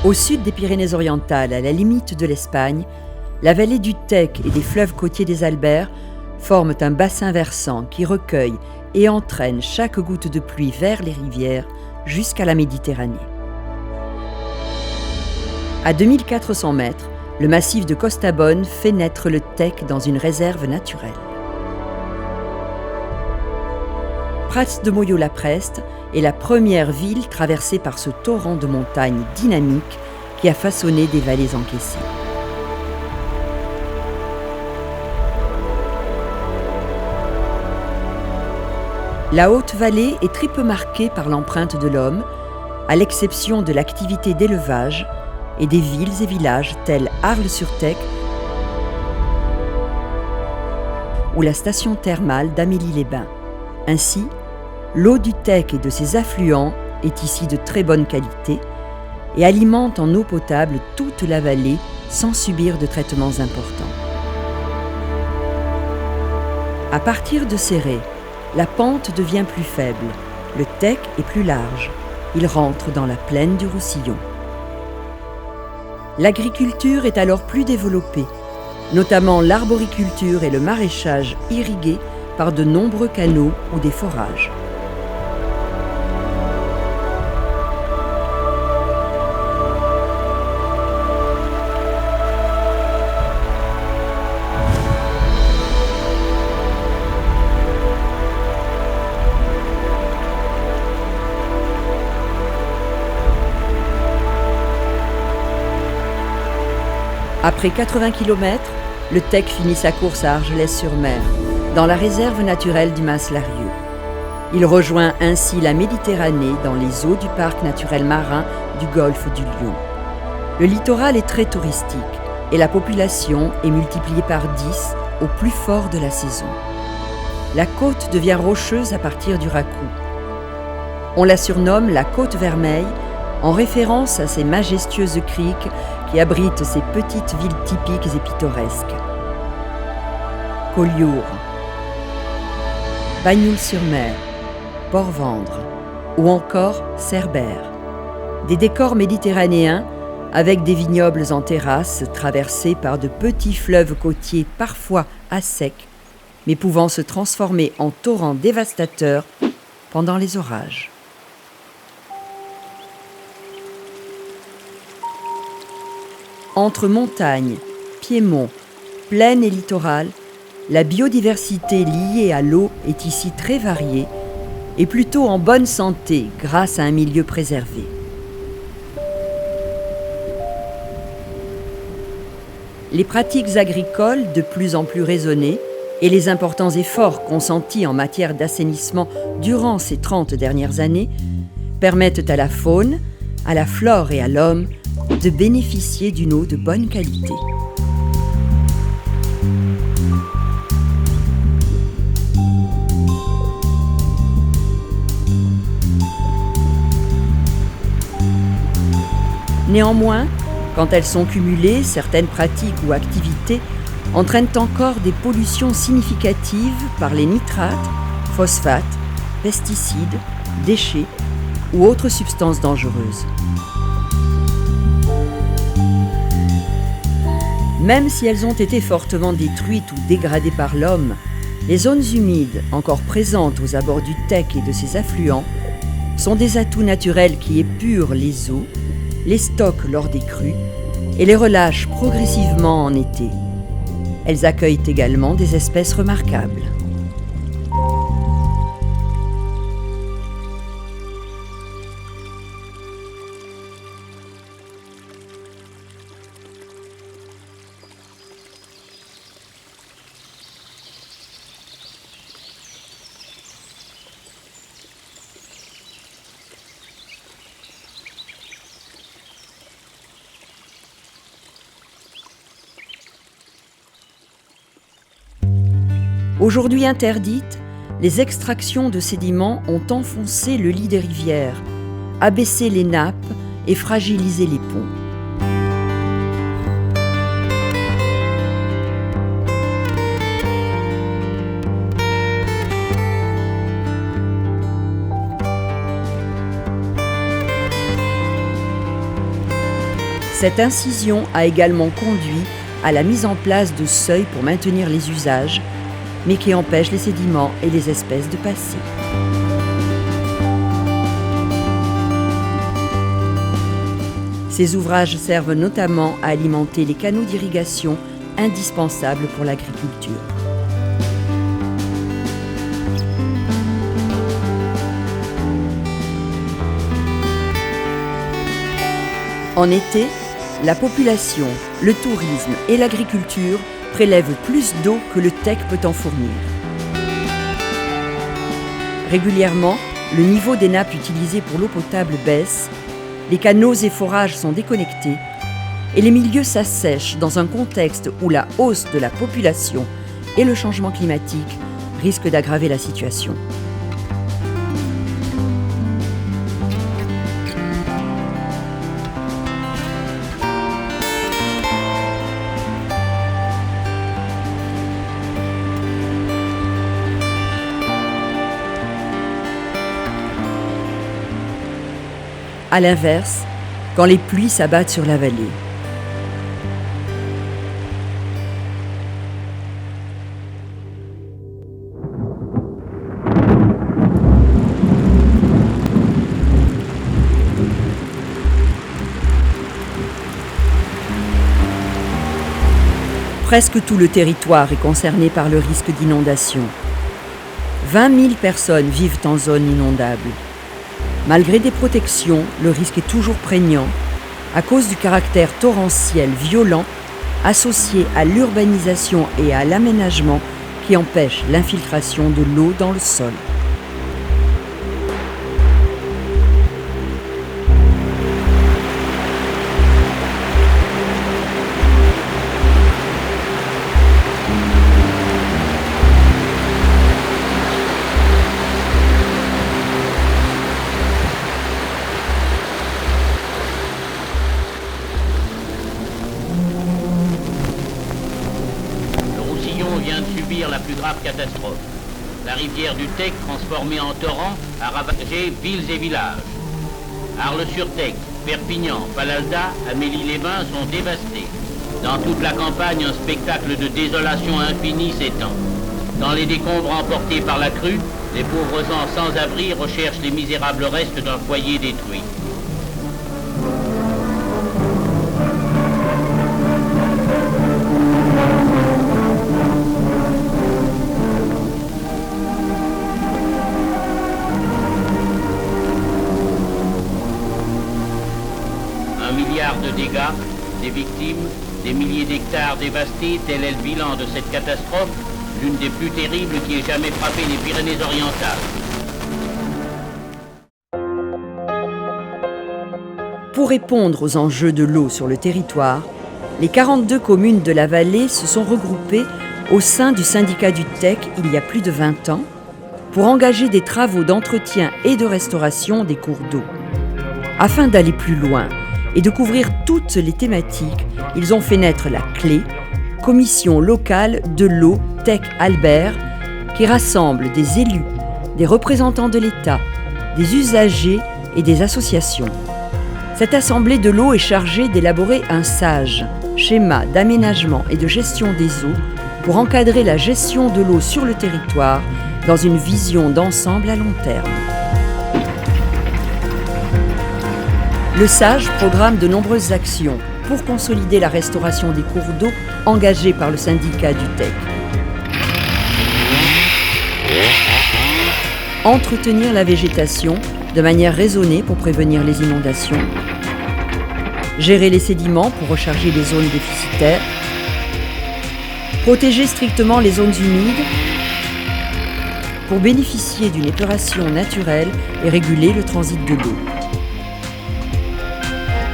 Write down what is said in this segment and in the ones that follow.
Au sud des Pyrénées-Orientales, à la limite de l'Espagne, la vallée du Tech et des fleuves côtiers des Alberts forment un bassin versant qui recueille et entraîne chaque goutte de pluie vers les rivières jusqu'à la Méditerranée. À 2400 mètres, le massif de Costabone fait naître le Tech dans une réserve naturelle. Prats de Moyo-la-Preste est la première ville traversée par ce torrent de montagnes dynamique qui a façonné des vallées encaissées. La Haute-Vallée est très peu marquée par l'empreinte de l'homme, à l'exception de l'activité d'élevage et des villes et villages tels Arles-sur-Tech ou la station thermale d'Amélie-les-Bains. Ainsi, l'eau du Tech et de ses affluents est ici de très bonne qualité et alimente en eau potable toute la vallée sans subir de traitements importants. À partir de Céré, la pente devient plus faible, le Tech est plus large, il rentre dans la plaine du Roussillon. L'agriculture est alors plus développée, notamment l'arboriculture et le maraîchage irrigués par de nombreux canaux ou des forages. Après 80 km, le Tech finit sa course à Argelès-sur-Mer, dans la réserve naturelle du Mas-Larieux. Il rejoint ainsi la Méditerranée dans les eaux du parc naturel marin du golfe du Lion. Le littoral est très touristique et la population est multipliée par 10 au plus fort de la saison. La côte devient rocheuse à partir du Racou. On la surnomme la Côte Vermeille en référence à ces majestueuses criques qui abritent ces petites villes typiques et pittoresques. Collioure, Bagnoul-sur-Mer, Port-Vendre ou encore Cerbère. Des décors méditerranéens avec des vignobles en terrasse traversés par de petits fleuves côtiers parfois à sec, mais pouvant se transformer en torrents dévastateurs pendant les orages. Entre montagne, piémont, plaine et littoral, la biodiversité liée à l'eau est ici très variée et plutôt en bonne santé grâce à un milieu préservé. Les pratiques agricoles de plus en plus raisonnées et les importants efforts consentis en matière d'assainissement durant ces 30 dernières années permettent à la faune, à la flore et à l'homme de bénéficier d'une eau de bonne qualité. Néanmoins, quand elles sont cumulées, certaines pratiques ou activités entraînent encore des pollutions significatives par les nitrates, phosphates, pesticides, déchets ou autres substances dangereuses. Même si elles ont été fortement détruites ou dégradées par l'homme, les zones humides, encore présentes aux abords du Tech et de ses affluents, sont des atouts naturels qui épurent les eaux, les stockent lors des crues et les relâchent progressivement en été. Elles accueillent également des espèces remarquables. Aujourd'hui interdites, les extractions de sédiments ont enfoncé le lit des rivières, abaissé les nappes et fragilisé les ponts. Cette incision a également conduit à la mise en place de seuils pour maintenir les usages, mais qui empêchent les sédiments et les espèces de passer. Ces ouvrages servent notamment à alimenter les canaux d'irrigation indispensables pour l'agriculture. En été, la population, le tourisme et l'agriculture prélèvent plus d'eau que le TEC peut en fournir. Régulièrement, le niveau des nappes utilisées pour l'eau potable baisse, les canaux et forages sont déconnectés et les milieux s'assèchent dans un contexte où la hausse de la population et le changement climatique risquent d'aggraver la situation. À l'inverse, quand les pluies s'abattent sur la vallée. Presque tout le territoire est concerné par le risque d'inondation. 20 000 personnes vivent en zone inondable. Malgré des protections, le risque est toujours prégnant à cause du caractère torrentiel violent associé à l'urbanisation et à l'aménagement qui empêche l'infiltration de l'eau dans le sol. Vient de subir la plus grave catastrophe. La rivière du Tec, transformée en torrent, a ravagé villes et villages. Arles-sur-Tec, Perpignan, Palalda, Amélie-les-Bains sont dévastés. Dans toute la campagne, un spectacle de désolation infinie s'étend. Dans les décombres emportés par la crue, les pauvres gens sans abri recherchent les misérables restes d'un foyer détruit. De dégâts, des victimes, des milliers d'hectares dévastés, tel est le bilan de cette catastrophe, l'une des plus terribles qui ait jamais frappé les Pyrénées-Orientales. Pour répondre aux enjeux de l'eau sur le territoire, les 42 communes de la vallée se sont regroupées au sein du syndicat du Tec il y a plus de 20 ans pour engager des travaux d'entretien et de restauration des cours d'eau. Afin d'aller plus loin et de couvrir toutes les thématiques, ils ont fait naître la CLÉ, Commission locale de l'eau Tec Albert, qui rassemble des élus, des représentants de l'État, des usagers et des associations. Cette assemblée de l'eau est chargée d'élaborer un SAGE, schéma d'aménagement et de gestion des eaux, pour encadrer la gestion de l'eau sur le territoire dans une vision d'ensemble à long terme. Le SAGE programme de nombreuses actions pour consolider la restauration des cours d'eau engagés par le syndicat du Tec. Entretenir la végétation de manière raisonnée pour prévenir les inondations. Gérer les sédiments pour recharger les zones déficitaires. Protéger strictement les zones humides pour bénéficier d'une épuration naturelle et réguler le transit de l'eau.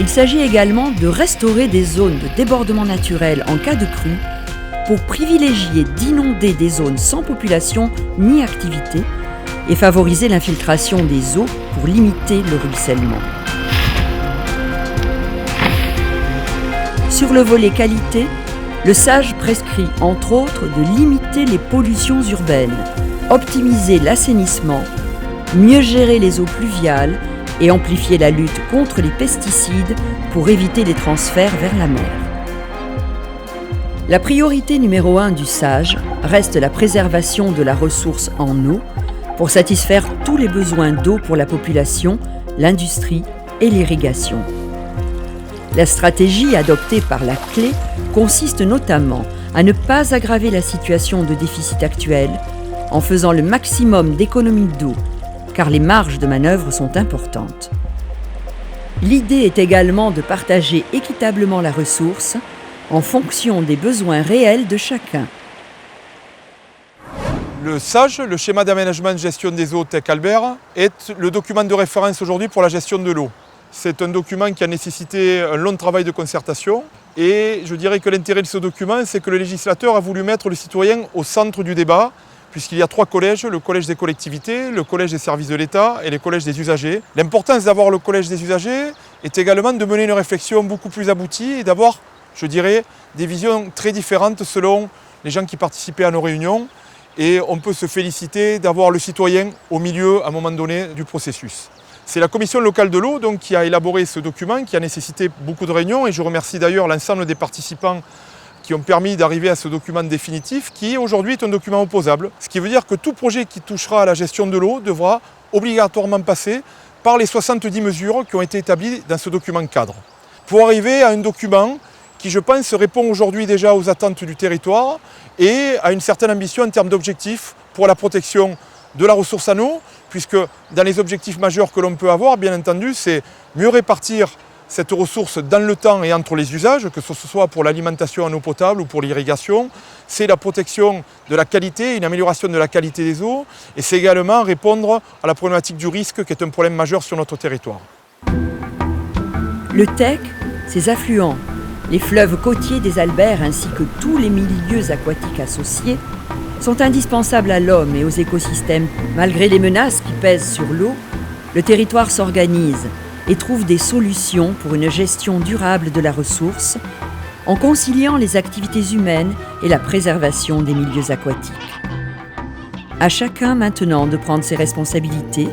Il s'agit également de restaurer des zones de débordement naturel en cas de crue pour privilégier d'inonder des zones sans population ni activité et favoriser l'infiltration des eaux pour limiter le ruissellement. Sur le volet qualité, le SAGE prescrit entre autres de limiter les pollutions urbaines, optimiser l'assainissement, mieux gérer les eaux pluviales et amplifier la lutte contre les pesticides pour éviter les transferts vers la mer. La priorité numéro 1 du SAGE reste la préservation de la ressource en eau pour satisfaire tous les besoins d'eau pour la population, l'industrie et l'irrigation. La stratégie adoptée par la CLE consiste notamment à ne pas aggraver la situation de déficit actuelle en faisant le maximum d'économies d'eau, car les marges de manœuvre sont importantes. L'idée est également de partager équitablement la ressource en fonction des besoins réels de chacun. Le SAGE, le schéma d'aménagement de gestion des eaux TEC Albert, est le document de référence aujourd'hui pour la gestion de l'eau. C'est un document qui a nécessité un long travail de concertation et je dirais que l'intérêt de ce document, c'est que le législateur a voulu mettre le citoyen au centre du débat, puisqu'il y a 3 collèges, le collège des collectivités, le collège des services de l'État et le collège des usagers. L'importance d'avoir le collège des usagers est également de mener une réflexion beaucoup plus aboutie et d'avoir, je dirais, des visions très différentes selon les gens qui participaient à nos réunions. Et on peut se féliciter d'avoir le citoyen au milieu, à un moment donné, du processus. C'est la commission locale de l'eau donc, qui a élaboré ce document, qui a nécessité beaucoup de réunions. Et je remercie d'ailleurs l'ensemble des participants qui ont permis d'arriver à ce document définitif, qui aujourd'hui est un document opposable. Ce qui veut dire que tout projet qui touchera à la gestion de l'eau devra obligatoirement passer par les 70 mesures qui ont été établies dans ce document cadre. Pour arriver à un document qui, je pense, répond aujourd'hui déjà aux attentes du territoire et à une certaine ambition en termes d'objectifs pour la protection de la ressource en eau, puisque dans les objectifs majeurs que l'on peut avoir, bien entendu, c'est mieux répartir cette ressource dans le temps et entre les usages, que ce soit pour l'alimentation en eau potable ou pour l'irrigation. C'est la protection de la qualité, une amélioration de la qualité des eaux, et c'est également répondre à la problématique du risque, qui est un problème majeur sur notre territoire. Le TEC, ses affluents, les fleuves côtiers des Alberts ainsi que tous les milieux aquatiques associés sont indispensables à l'homme et aux écosystèmes. Malgré les menaces qui pèsent sur l'eau, le territoire s'organise et trouve des solutions pour une gestion durable de la ressource en conciliant les activités humaines et la préservation des milieux aquatiques. À chacun maintenant de prendre ses responsabilités,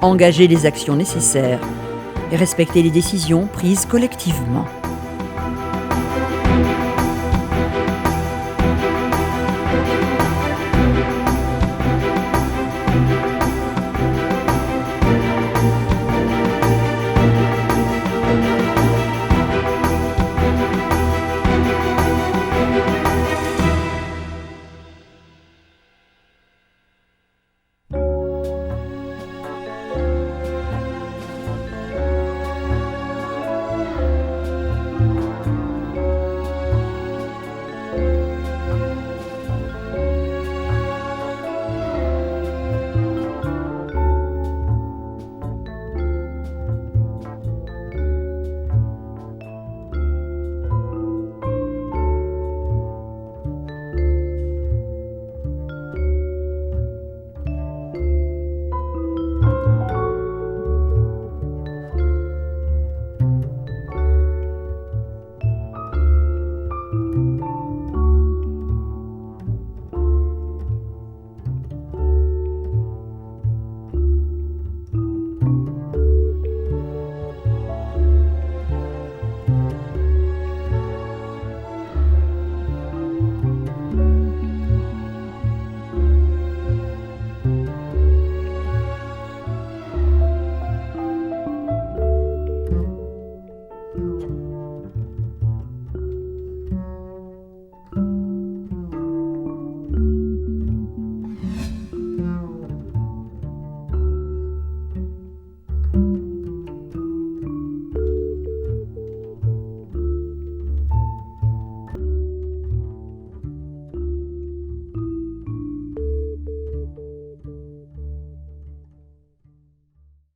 engager les actions nécessaires et respecter les décisions prises collectivement.